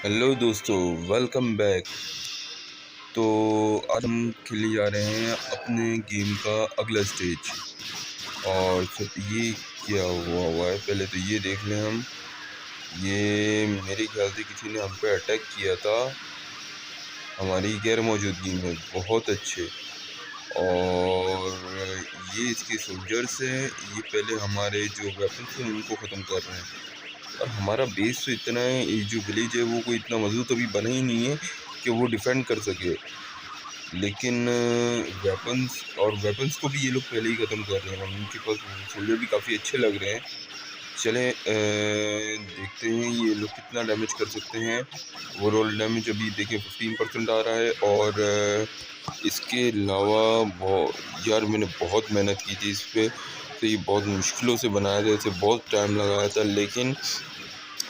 Hello दोस्तों, welcome back. तो आज हम खेलने जा रहे हैं अपने गेम का अगला स्टेज। और सब ये क्या हुआ है, पहले तो ये देख लें हम। ये मेरे ख्याल से किसी ने हम पे अटैक किया था हमारी गैर मौजूदगी में। बहुत अच्छे। और ये इसके सोल्जर्स हैं। ये पहले हमारे जो वेपन्स हैं उनको ख़त्म कर रहे हैं। और हमारा बेस तो इतना है, ये जो विलेज है वो कोई इतना मजबूत अभी बना ही नहीं है कि वो डिफेंड कर सके। लेकिन वेपन्स को भी ये लोग पहले ही ख़त्म कर रहे हैं। उनके पास सोल्जर भी काफ़ी अच्छे लग रहे हैं। चलें देखते हैं ये लोग कितना डैमेज कर सकते हैं। ओवरऑल डैमेज अभी देखिए 15% आ रहा है। और इसके अलावा यार मैंने बहुत मेहनत की थी इस पर। तो ये बहुत मुश्किलों से बनाया था, इसे बहुत टाइम लगाया था। लेकिन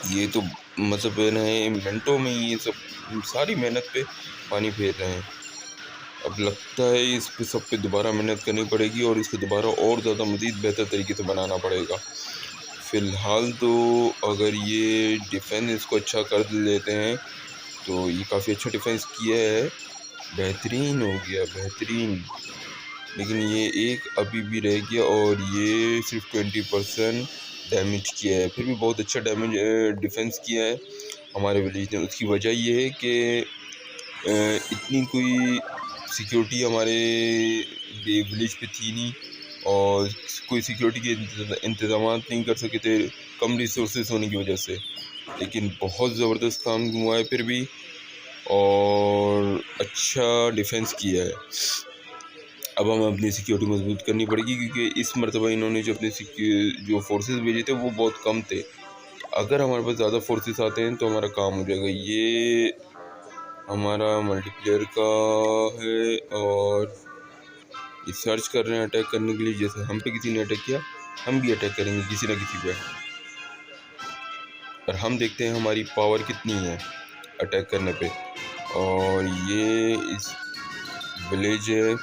ये तो मतलब है ना, मिनटों में ये सब सारी मेहनत पे पानी फेर रहे हैं। अब लगता है इस पे सब पे दोबारा मेहनत करनी पड़ेगी और इसको दोबारा और ज़्यादा मज़ीद बेहतर तरीके से बनाना पड़ेगा। फ़िलहाल तो अगर ये डिफेंस इसको अच्छा कर लेते हैं तो ये काफ़ी अच्छा डिफेंस किया है। बेहतरीन हो गया, बेहतरीन। लेकिन ये एक अभी भी रह गया और ये सिर्फ 20% डैमेज किया है। फिर भी बहुत अच्छा डिफेंस किया है हमारे विलेज ने। उसकी वजह ये है कि इतनी कोई सिक्योरिटी हमारे विलेज पे थी नहीं और कोई सिक्योरिटी के इंतज़ाम नहीं कर सके थे, कम रिसोर्सेज होने की वजह से। लेकिन बहुत ज़बरदस्त काम हुआ है फिर भी, और अच्छा डिफेंस किया है। अब हमें अपनी सिक्योरिटी मजबूत करनी पड़ेगी क्योंकि इस मरतबा इन्होंने जो अपने जो फोर्सेस भेजे थे वो बहुत कम थे। अगर हमारे पास ज़्यादा फोर्सेस आते हैं तो हमारा काम हो जाएगा। ये हमारा मल्टीप्लेयर का है और ये सर्च कर रहे हैं अटैक करने के लिए। जैसे हम पे किसी ने अटैक किया, हम भी अटैक करेंगे किसी न किसी पे। और हम देखते हैं हमारी पावर कितनी है अटैक करने पे। और ये इस विलेज है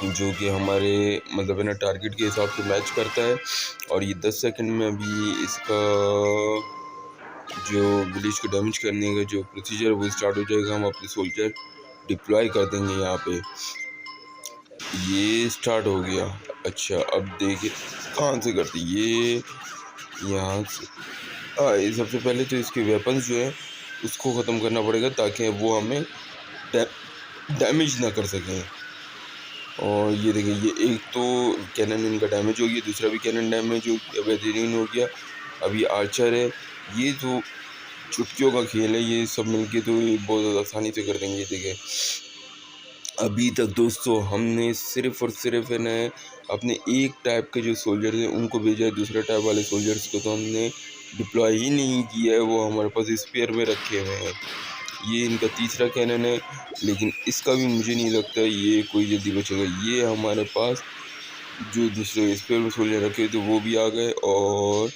जो कि हमारे मतलब है ना टारगेट के हिसाब से मैच करता है। और ये 10 सेकंड में अभी इसका जो विलेज को डैमेज करने का जो प्रोसीजर वो स्टार्ट हो जाएगा। हम अपने सोल्जर डिप्लॉय कर देंगे यहाँ पे। ये स्टार्ट हो गया। अच्छा अब देखिए कहाँ से करते ये, यहाँ से। ये सबसे पहले तो इसके वेपन्स जो है उसको ख़त्म करना पड़ेगा ताकि वो हमें डैमेज ना कर सकें। और ये देखिए ये एक तो कैनन इनका डैमेज हो गया, दूसरा भी कैनन डैमेज हो गया, बेहतरीन हो गया। अभी आर्चर है। ये जो चुटकियों का खेल है, ये सब मिलके तो ये बहुत ज़्यादा आसानी से कर देंगे। ये देखिए अभी तक दोस्तों हमने सिर्फ और सिर्फ है ना अपने एक टाइप के जो सोल्जर हैं उनको भेजा है। दूसरे टाइप वाले सोल्जर्स को तो हमने डिप्लॉय ही नहीं किया है, वो हमारे पास स्पेयर में रखे हुए हैं। ये इनका तीसरा कैनन है, लेकिन इसका भी मुझे नहीं लगता ये कोई जल्दी बचेगा। ये हमारे पास जो दूसरे स्पेयर में सोल्जर रखे थे वो भी आ गए और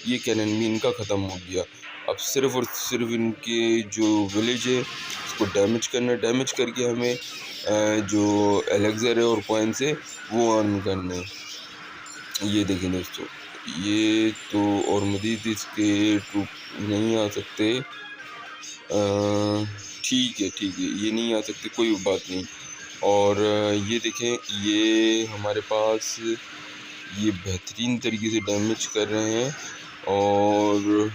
ये कैनन भी इनका ख़त्म हो गया। अब सिर्फ और सिर्फ इनके जो विलेज है उसको डैमेज करना, डैमेज करके हमें जो एलेक्जर है और कॉइन्स है वो अर्न करने। ये देखें दोस्तों, ये तो और मज़ीद इसके ट्रूप नहीं आ सकते। ठीक है ठीक है, ये नहीं आ सकते, कोई बात नहीं। और ये देखें ये हमारे पास ये बेहतरीन तरीके से डैमेज कर रहे हैं। और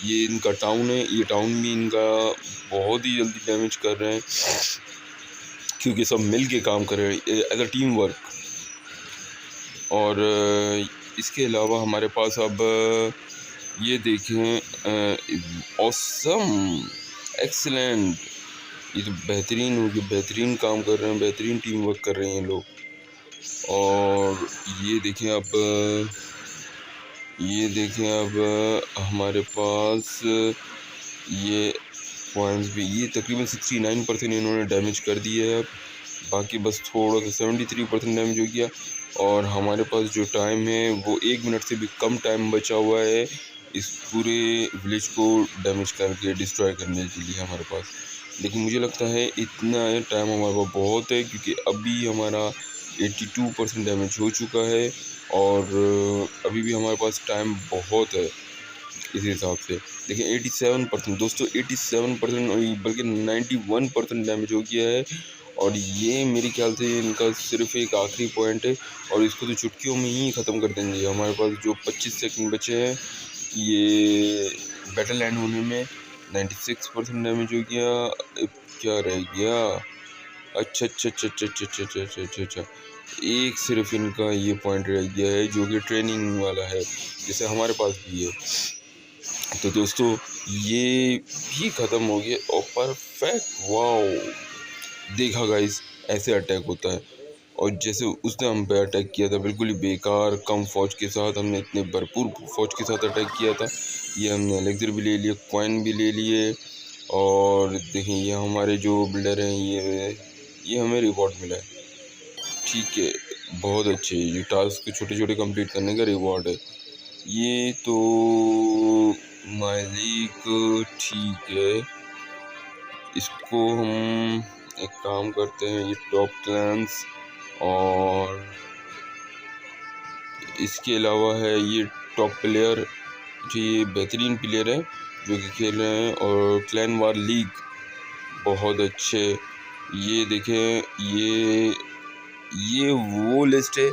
ये इनका टाउन है, ये टाउन भी इनका बहुत ही जल्दी डैमेज कर रहे हैं क्योंकि सब मिल के काम कर रहे हैं एज अ टीम वर्क। और इसके अलावा हमारे पास अब ये देखें ऑसम, एक्सीलेंट। ये तो बेहतरीन हो गया, बेहतरीन काम कर रहे हैं, बेहतरीन टीम वर्क कर रहे हैं लोग। और ये देखें अब हमारे पास ये पॉइंट्स भी, ये तकरीबन 69% इन्होंने डैमेज कर दिया है। अब बाकी बस थोड़ा सा 73% डैमेज हो गया। और हमारे पास जो टाइम है वो 1 मिनट से भी कम टाइम बचा हुआ है इस पूरे विलेज को डैमेज करके डिस्ट्रॉय करने के लिए हमारे पास। लेकिन मुझे लगता है इतना टाइम हमारे पास बहुत है क्योंकि अभी हमारा 82% डैमेज हो चुका है और अभी भी हमारे पास टाइम बहुत है। इस हिसाब से। देखिए 87% दोस्तों, 87% बल्कि 91% डैमेज हो गया है। और ये मेरे ख्याल से इनका सिर्फ एक आखिरी पॉइंट है और इसको तो चुटकियों में ही ख़त्म कर देंगे। हमारे पास जो 25 सेकंड बचे हैं ये बैटल एंड होने में 96% डैमेज हो गया। अब क्या रह गया? अच्छा अच्छा अच्छा अच्छा अच्छा अच्छा अच्छा अच्छा अच्छा अच्छा, एक सिर्फ इनका ये पॉइंट रह गया है जो कि ट्रेनिंग वाला है, जैसे हमारे पास भी है। तो दोस्तों ये भी ख़त्म हो गया और परफेक्ट, वाओ! देखा गाइस, ऐसे अटैक होता है। और जैसे उसने हम पे अटैक किया था बिल्कुल ही बेकार कम फौज के साथ, हमने इतने भरपूर फौज के साथ अटैक किया था। ये हमने एलेक्सर भी ले लिए, कॉइन भी ले लिए। और देखें ये हमारे जो बिल्डर हैं ये हमें रिवॉर्ड मिला है। ठीक है, बहुत अच्छे, ये टास्क छोटे छोटे कंप्लीट करने का रिवॉर्ड है ये तो। मालिक ठीक है, इसको हम एक काम करते हैं, ये टॉप क्लैंस और इसके अलावा है ये टॉप प्लेयर, जो ये बेहतरीन प्लेयर है जो कि खेल रहे हैं। और क्लैन वार लीग बहुत अच्छे। ये देखें, ये वो लिस्ट है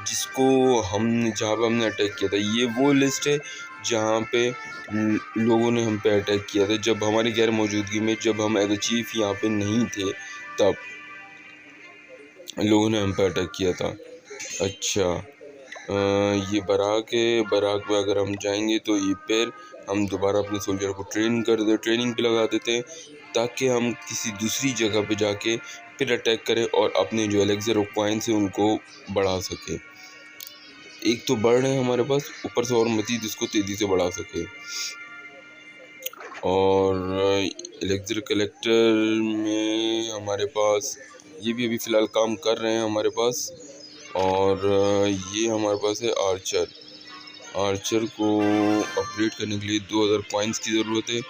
जिसको हमने, जहाँ पे हमने अटैक किया था। ये वो लिस्ट है जहाँ पे लोगों ने हम पे अटैक किया था जब हमारी गैर मौजूदगी में, जब हम एज अ चीफ यहाँ पे नहीं थे, तब लोगों ने हम पे अटैक किया था। अच्छा, ये बाराक है, बाराक में अगर हम जाएंगे तो ये फिर हम दोबारा अपने सोल्जर को ट्रेनिंग पे लगा देते हैं ताकि हम किसी दूसरी जगह पे जाके फिर अटैक करें और अपने जो एलेक्सर और कॉइन्स हैं उनको बढ़ा सके। एक तो बढ़ रहे हैं हमारे पास, ऊपर से और मजीद इसको तेज़ी से बढ़ा सके। और एलेक्सर कलेक्टर में हमारे पास ये भी अभी फ़िलहाल काम कर रहे हैं हमारे पास। और ये हमारे पास है आर्चर। आर्चर को अपग्रेड करने के लिए 2000 कॉइन्स की ज़रूरत है।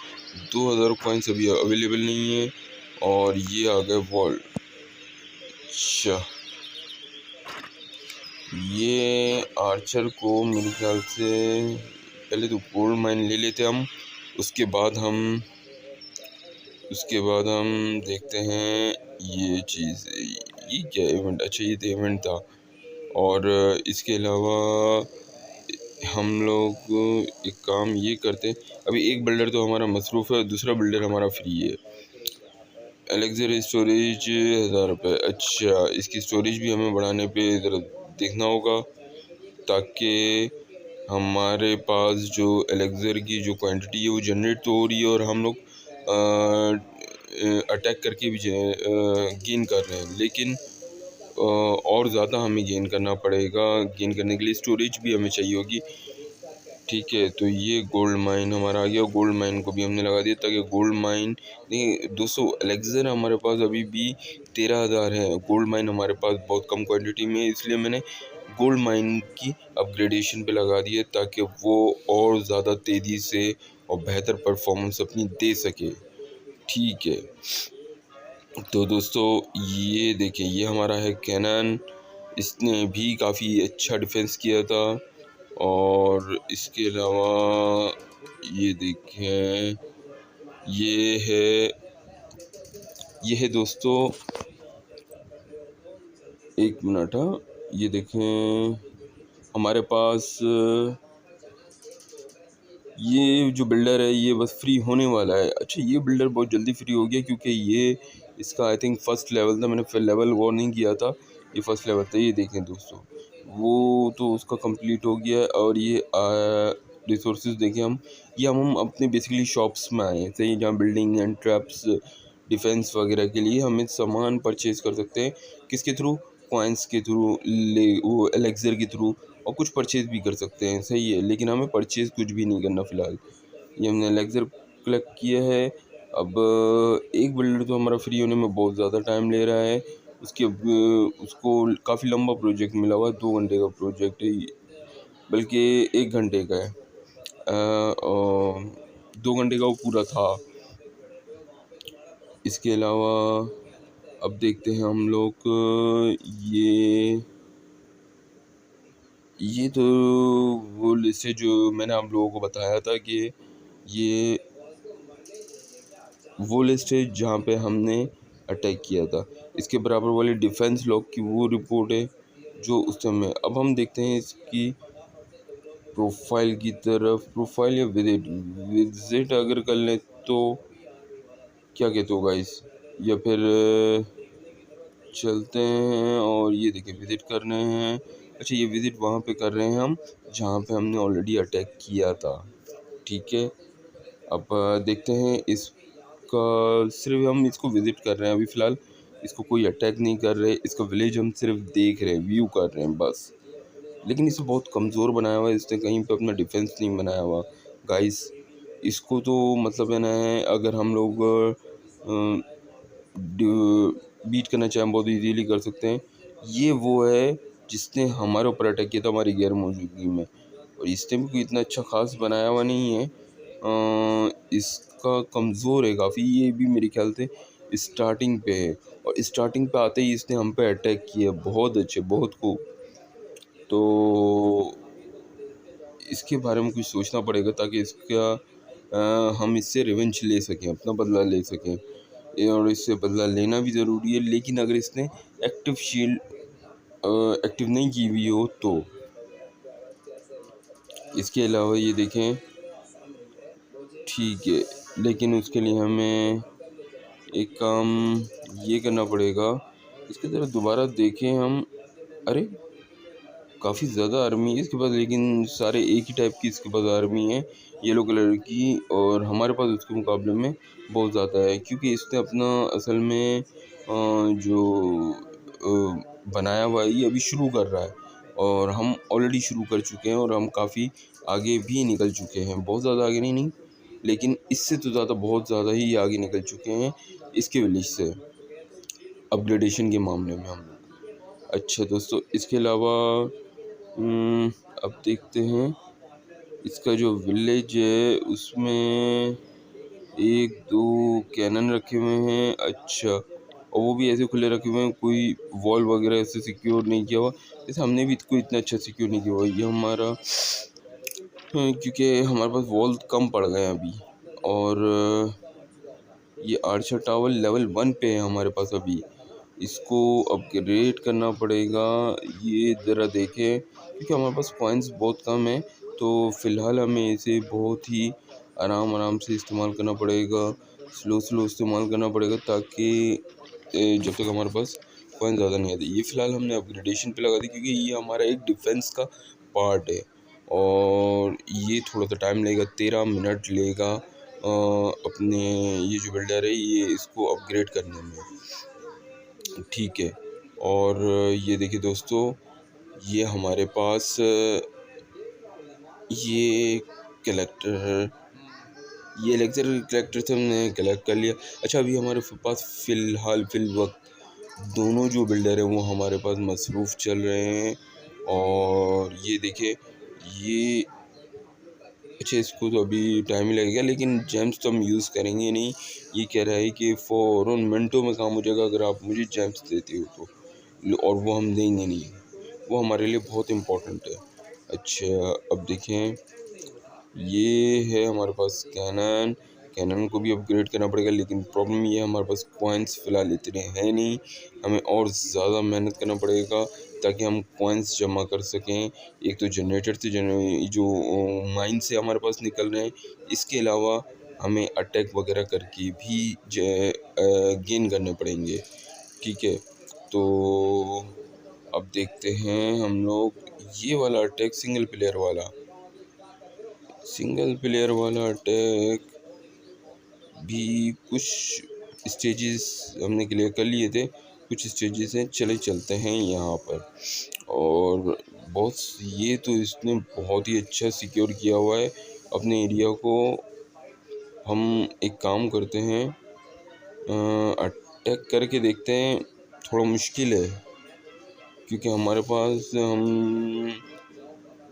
2000 कॉइन्स अभी अवेलेबल नहीं है। और ये आ गए वॉल। अच्छा, ये आर्चर को मेरे ख्याल से पहले तो गोल्ड माइन ले लेते हम, उसके बाद हम देखते हैं ये चीज़। ये क्या इवेंट? अच्छा, ये तो इवेंट था। और इसके अलावा हम लोग एक काम ये करते, अभी एक बिल्डर तो हमारा मसरूफ़ है, दूसरा बिल्डर हमारा फ्री है। एलेक्सर स्टोरेज 1000 रुपये। अच्छा, इसकी स्टोरेज भी हमें बढ़ाने पे ज़रा देखना होगा ताकि हमारे पास जो एलेक्सर की जो क्वांटिटी है वो जनरेट तो हो रही है और हम लोग अटैक करके भी गेन कर रहे हैं, लेकिन और ज़्यादा हमें गेन करना पड़ेगा। गेन करने के लिए स्टोरेज भी हमें चाहिए होगी। ठीक है, तो ये गोल्ड माइन हमारा आ गया। गोल्ड माइन को भी हमने लगा दिया ताकि गोल्ड माइन नहीं, 200 एलेक्सर हमारे पास अभी भी 13,000 है। गोल्ड माइन हमारे पास बहुत कम क्वांटिटी में है, इसलिए मैंने गोल्ड माइन की अपग्रेडेशन पे लगा दिए ताकि वो और ज़्यादा तेज़ी से और बेहतर परफॉर्मेंस अपनी दे सके। ठीक है, तो दोस्तों ये देखिए, ये हमारा है कैनन, इसने भी काफ़ी अच्छा डिफेंस किया था। और इसके अलावा ये देखें, ये है दोस्तों, एक मिनट, हाँ, ये देखें हमारे पास ये जो बिल्डर है ये बस फ्री होने वाला है। अच्छा, ये बिल्डर बहुत जल्दी फ्री हो गया क्योंकि ये इसका आई थिंक फर्स्ट लेवल था, मैंने फिर लेवल वो नहीं किया था, ये फर्स्ट लेवल था। ये देखें दोस्तों, वो तो उसका कंप्लीट हो गया है। और ये रिसोर्सेज देखें हम, ये हम अपने बेसिकली शॉप्स में आए हैं, सही, जहाँ बिल्डिंग एंड ट्रैप्स डिफेंस वगैरह के लिए हम सामान परचेज कर सकते हैं। किसके थ्रू? कॉइन्स के थ्रू, वो एलेक्सर के थ्रू, और कुछ परचेज़ भी कर सकते हैं, सही है। लेकिन हमें परचेज़ कुछ भी नहीं करना फ़िलहाल। ये हमने एलेक्सर कलेक्ट किया है। अब एक बिल्डर तो हमारा फ्री होने में बहुत ज़्यादा टाइम ले रहा है। उसको काफ़ी लंबा प्रोजेक्ट मिला हुआ है, 2 घंटे का प्रोजेक्ट है, बल्कि 1 घंटे का है। 2 घंटे का वो पूरा था। इसके अलावा अब देखते हैं हम लोग, ये ये तो वो लिस्ट है जो मैंने आप लोगों को बताया था कि ये वो लिस्ट है जहाँ पे हमने अटैक किया था। इसके बराबर वाली डिफेंस लॉग की वो रिपोर्ट है जो उस समय। अब हम देखते हैं इसकी प्रोफाइल की तरफ। प्रोफाइल या विजिट, विजिट अगर कर लें तो क्या कहते हो गाइस, या फिर चलते हैं और ये देखिए विजिट कर रहे हैं। अच्छा, ये विजिट वहाँ पे कर रहे हैं हम जहाँ पे हमने ऑलरेडी अटैक किया था। ठीक है, अब देखते हैं इसका। सिर्फ हम इसको विजिट कर रहे हैं अभी फ़िलहाल, इसको कोई अटैक नहीं कर रहे। इसका विलेज हम सिर्फ देख रहे हैं, व्यू कर रहे हैं बस। लेकिन इसे बहुत कमज़ोर बनाया हुआ है, इसने कहीं पे अपना डिफेंस नहीं बनाया हुआ गाइस। इसको तो मतलब है ना, अगर हम लोग बीट करना चाहें बहुत इजीली कर सकते हैं। ये वो है जिसने हमारे ऊपर अटैक किया था हमारी गैर मौजूदगी में, और इसने भी कोई इतना अच्छा खास बनाया हुआ नहीं है। इसका कमज़ोर है काफ़ी। ये भी मेरे ख्याल से स्टार्टिंग पे है, और स्टार्टिंग पे आते ही इसने हम पे अटैक किया। बहुत अच्छे, बहुत खूब। तो इसके बारे में कुछ सोचना पड़ेगा ताकि इसका हम इससे रिवेंज ले सकें, अपना बदला ले सकें। और इससे बदला लेना भी ज़रूरी है, लेकिन अगर इसने एक्टिव शील्ड एक्टिव नहीं की हुई हो तो। इसके अलावा ये देखें, ठीक है, लेकिन उसके लिए हमें एक काम ये करना पड़ेगा। इसकी तरफ दोबारा देखें हम। अरे, काफ़ी ज़्यादा आर्मी है इसके पास, लेकिन सारे एक ही टाइप की इसके पास आर्मी है, येलो कलर की। और हमारे पास उसके मुकाबले में बहुत ज़्यादा है, क्योंकि इसने अपना असल में जो बनाया हुआ है ये अभी शुरू कर रहा है, और हम ऑलरेडी शुरू कर चुके हैं, और हम काफ़ी आगे भी निकल चुके हैं। बहुत ज़्यादा आगे नहीं, लेकिन इससे तो ज़्यादा बहुत ज़्यादा ही आगे निकल चुके हैं इसके विलेज से, अपग्रेडेशन के मामले में हम लोग। अच्छा दोस्तों, इसके अलावा अब देखते हैं इसका जो विलेज है उसमें 1-2 कैनन रखे हुए हैं। अच्छा, और वो भी ऐसे खुले रखे हुए हैं, कोई वॉल वगैरह ऐसे सिक्योर नहीं किया हुआ। जैसे हमने भी इसको इतना अच्छा सिक्योर नहीं किया हुआ। ये हमारा क्योंकि हमारे पास वॉल कम पड़ गए हैं अभी। और ये आर्चर टावर लेवल 1 पे है हमारे पास अभी। इसको अपग्रेड करना पड़ेगा। ये ज़रा देखें, क्योंकि हमारे पास कॉइन्स बहुत कम है, तो फ़िलहाल हमें इसे बहुत ही आराम से इस्तेमाल करना पड़ेगा, स्लो इस्तेमाल करना पड़ेगा, ताकि जब तक हमारे पास कॉइन ज़्यादा नहीं आती। ये फ़िलहाल हमने अपग्रेडेशन पे लगा दी, क्योंकि ये हमारा एक डिफेंस का पार्ट है, और ये थोड़ा सा टाइम लेगा, 13 मिनट लेगा अपने ये जो बिल्डर है ये इसको अपग्रेड करने में। ठीक है, और ये देखिए दोस्तों, ये हमारे पास ये कलेक्टर, ये लेक्चर कलेक्टर से हमने कलेक्ट कर लिया। अच्छा, अभी हमारे पास फिल वक्त दोनों जो बिल्डर हैं वो हमारे पास मसरूफ़ चल रहे हैं। और ये देखिए, ये अच्छा, इसको तो अभी टाइम ही लगेगा, लेकिन जेम्स तो हम यूज़ करेंगे नहीं। ये कह रहा है कि फ़ौरन मिनटों में काम हो जाएगा अगर आप मुझे जेम्स देते हो तो, और वो हम देंगे नहीं, वो हमारे लिए बहुत इम्पोर्टेंट है। अच्छा, अब देखें, ये है हमारे पास कैनन। कैनन को भी अपग्रेड करना पड़ेगा, लेकिन प्रॉब्लम ये है हमारे पास कॉइन्स फ़िलहाल इतने हैं नहीं। हमें और ज़्यादा मेहनत करना पड़ेगा ताकि हम कॉइन्स जमा कर सकें। एक तो जनरेटर से जो माइन से हमारे पास निकल रहे हैं, इसके अलावा हमें अटैक वगैरह करके भी गेन करने पड़ेंगे। ठीक है, तो अब देखते हैं हम लोग ये वाला अटैक, सिंगल प्लेयर वाला अटैक भी कुछ स्टेजेस हमने क्लियर कर लिए थे, कुछ स्टेजेस हैं, चले चलते हैं यहाँ पर। और बॉस, ये तो इसने बहुत ही अच्छा सिक्योर किया हुआ है अपने एरिया को। हम एक काम करते हैं, अटैक करके देखते हैं। थोड़ा मुश्किल है, क्योंकि हमारे पास हम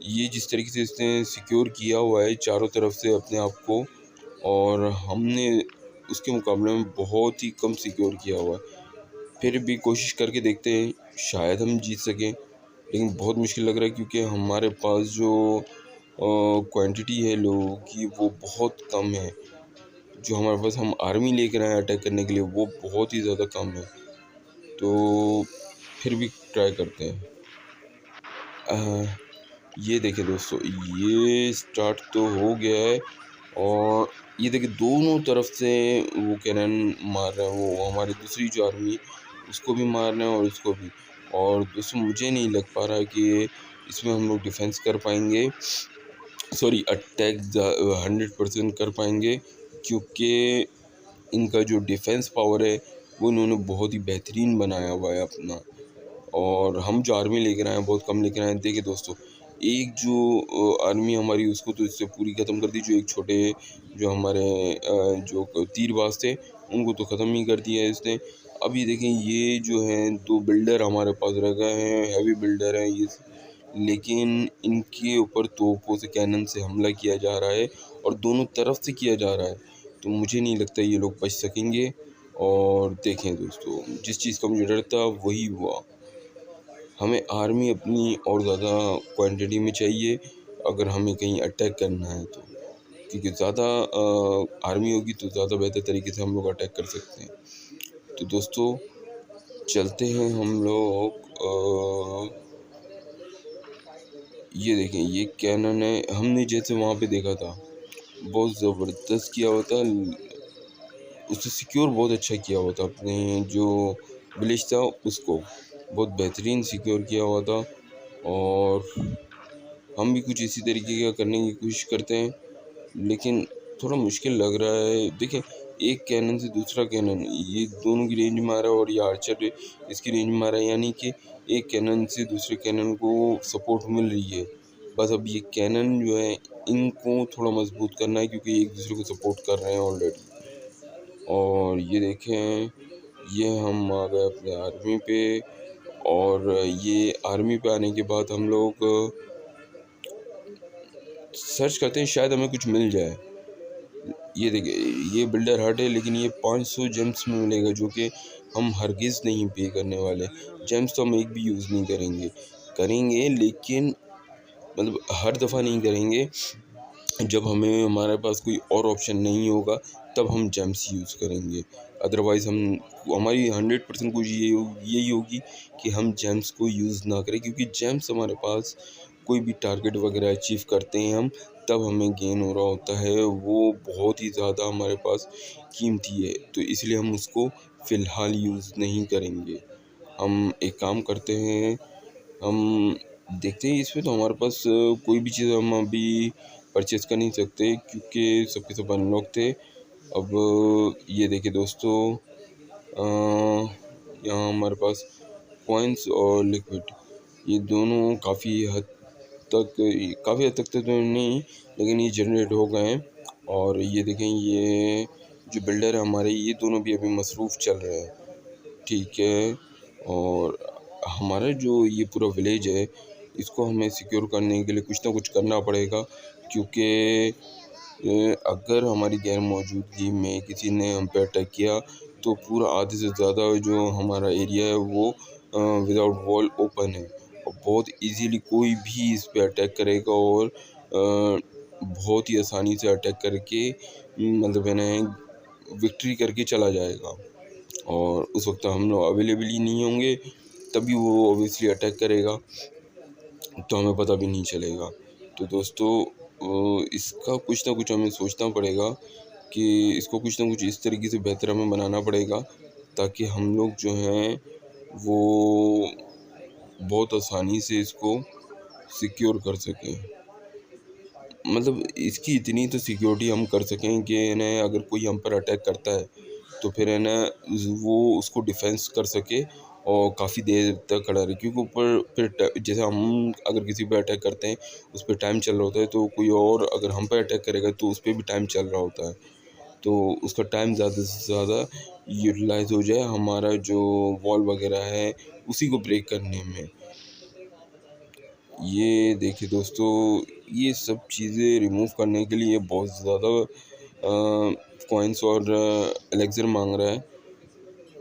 ये जिस तरीके से इसने सिक्योर किया हुआ है चारों तरफ से अपने आप को, और हमने उसके मुकाबले में बहुत ही कम सिक्योर किया हुआ है। फिर भी कोशिश करके देखते हैं, शायद हम जीत सकें। लेकिन बहुत मुश्किल लग रहा है क्योंकि हमारे पास जो क्वांटिटी है लोगों की वो बहुत कम है। जो हमारे पास हम आर्मी लेकर आए अटैक करने के लिए वो बहुत ही ज़्यादा कम है। तो फिर भी ट्राई करते हैं। ये देखिए दोस्तों, ये स्टार्ट तो हो गया है और ये देखिए दोनों तरफ से वो कैनन मार रहे हैं। वो हमारी दूसरी जो आर्मी उसको भी मार रहे हैं और उसको भी। और दोस्तों मुझे नहीं लग पा रहा है कि इसमें हम लोग डिफेंस कर पाएंगे, सॉरी अटैक 100% कर पाएंगे, क्योंकि इनका जो डिफेंस पावर है वो इन्होंने बहुत ही बेहतरीन बनाया हुआ है अपना। और हम जो आर्मी लेकर आए हैं बहुत कम लेकर आए हैं। देखिए दोस्तों, एक जो आर्मी हमारी उसको तो इससे पूरी ख़त्म कर दी। जो एक छोटे जो हमारे जो तीरबाज थे उनको तो ख़त्म ही कर दिया है इसने। अभी देखें ये जो हैं 2 बिल्डर हमारे पास रह गए हैं, हैवी बिल्डर हैं ये, लेकिन इनके ऊपर तोपों से कैनन से हमला किया जा रहा है और दोनों तरफ से किया जा रहा है। तो मुझे नहीं लगता ये लोग बच सकेंगे। और देखें दोस्तों, जिस चीज़ का मुझे डर था वही हुआ। हमें आर्मी अपनी और ज़्यादा क्वांटिटी में चाहिए अगर हमें कहीं अटैक करना है तो, क्योंकि ज़्यादा आर्मी होगी तो ज़्यादा बेहतर तरीके से हम लोग अटैक कर सकते हैं। तो दोस्तों चलते हैं हम लोग। ये देखें ये कैनन है, हमने जैसे वहाँ पे देखा था बहुत ज़बरदस्त किया हुआ था, उससे सिक्योर बहुत अच्छा किया हुआ था। अपने जो विलेज था उसको बहुत बेहतरीन सिक्योर किया हुआ था। और हम भी कुछ इसी तरीके का करने की कोशिश करते हैं, लेकिन थोड़ा मुश्किल लग रहा है। देखिए एक कैनन से दूसरा कैनन ये दोनों की रेंज में आ रहा है और ये आर्चर इसकी रेंज में आ रहा है, यानी कि एक कैनन से दूसरे कैनन को सपोर्ट मिल रही है। बस अब ये कैनन जो है इनको थोड़ा मजबूत करना है, क्योंकि एक दूसरे को सपोर्ट कर रहे हैं ऑलरेडी। और ये देखें ये हम आ गए अपने आर्मी पे। और ये आर्मी पे आने के बाद हम लोग सर्च करते हैं, शायद हमें कुछ मिल जाए। ये देखिए ये बिल्डर हट है, लेकिन ये 500 जेम्स में मिलेगा, जो कि हम हरगिज़ नहीं पे करने वाले। जेम्स तो हम एक भी यूज़ नहीं करेंगे, लेकिन मतलब हर दफ़ा नहीं करेंगे। जब हमें हमारे पास कोई और ऑप्शन नहीं होगा तब हम जेम्स यूज़ करेंगे। अदरवाइज़ हमारी 100% कोशिश यही होगी कि हम जेम्स को यूज़ ना करें, क्योंकि जेम्स हमारे पास कोई भी टारगेट वगैरह अचीव करते हैं हम, तब हमें गेन हो रहा होता है, वो बहुत ही ज़्यादा हमारे पास कीमती है। तो इसलिए हम उसको फ़िलहाल यूज़ नहीं करेंगे। हम एक काम करते हैं, हम देखते हैं इसमें तो हमारे पास कोई भी चीज़ हम अभी परचेज़ कर नहीं सकते, क्योंकि सब के सब अनलॉक थे। अब ये देखिए दोस्तों, यहाँ हमारे पास कॉइन्स और लिक्विड ये दोनों काफ़ी हद तक तो नहीं, लेकिन ये जनरेट हो गए हैं। और ये देखें ये जो बिल्डर है हमारे, ये दोनों भी अभी मसरूफ़ चल रहे हैं, ठीक है। और हमारा जो ये पूरा विलेज है इसको हमें सिक्योर करने के लिए कुछ ना कुछ करना पड़ेगा, क्योंकि अगर हमारी गैर मौजूदगी में किसी ने हम पे अटैक किया तो पूरा आधे से ज़्यादा जो हमारा एरिया है वो विदाउट वॉल ओपन है, और बहुत इजीली कोई भी इस पे अटैक करेगा और बहुत ही आसानी से अटैक करके मतलब है ना विक्ट्री करके चला जाएगा। और उस वक्त हम लोग अवेलेबल ही नहीं होंगे, तभी वो ऑब्वियसली अटैक करेगा, तो हमें पता भी नहीं चलेगा। तो दोस्तों इसका कुछ ना कुछ हमें सोचना पड़ेगा कि इसको कुछ ना कुछ इस तरीके से बेहतर हमें बनाना पड़ेगा, ताकि हम लोग जो हैं वो बहुत आसानी से इसको सिक्योर कर सकें। मतलब इसकी इतनी तो सिक्योरिटी हम कर सकें कि है ना अगर कोई हम पर अटैक करता है तो फिर है ना वो उसको डिफेंस कर सके और काफ़ी देर तक खड़ा रहे, क्योंकि ऊपर फिर जैसे हम अगर किसी पे अटैक करते हैं उस पर टाइम चल रहा होता है, तो कोई और अगर हम पे अटैक करेगा तो उस पर भी टाइम चल रहा होता है, तो उसका टाइम ज़्यादा से ज़्यादा यूटिलाइज हो जाए हमारा जो वॉल वगैरह है उसी को ब्रेक करने में। ये देखिए दोस्तों, ये सब चीज़ें रिमूव करने के लिए बहुत ज़्यादा कॉइन्स और एलेक्सर मांग रहा है।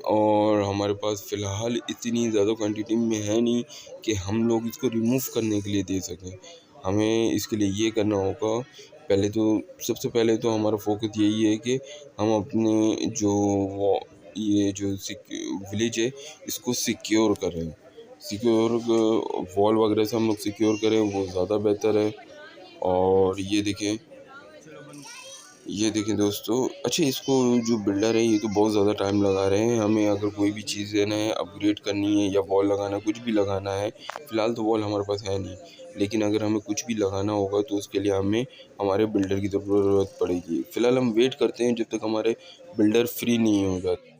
और हमारे पास फ़िलहाल इतनी ज़्यादा क्वांटिटी में है नहीं कि हम लोग इसको रिमूव करने के लिए दे सकें। हमें इसके लिए ये करना होगा, पहले तो सबसे पहले तो हमारा फ़ोकस यही है कि हम अपने जो वो ये जो विलेज है इसको सिक्योर करें। सिक्योर वॉल वगैरह से हम लोग सिक्योर करें वो ज़्यादा बेहतर है। और ये देखें दोस्तों, अच्छा इसको जो बिल्डर है ये तो बहुत ज़्यादा टाइम लगा रहे हैं। हमें अगर कोई भी चीज़ है ना अपग्रेड करनी है या वॉल लगाना है, कुछ भी लगाना है, फ़िलहाल तो वॉल हमारे पास है नहीं, लेकिन अगर हमें कुछ भी लगाना होगा तो उसके लिए हमें हमारे बिल्डर की ज़रूरत पड़ेगी। फ़िलहाल हम वेट करते हैं जब तक हमारे बिल्डर फ्री नहीं हो जाते।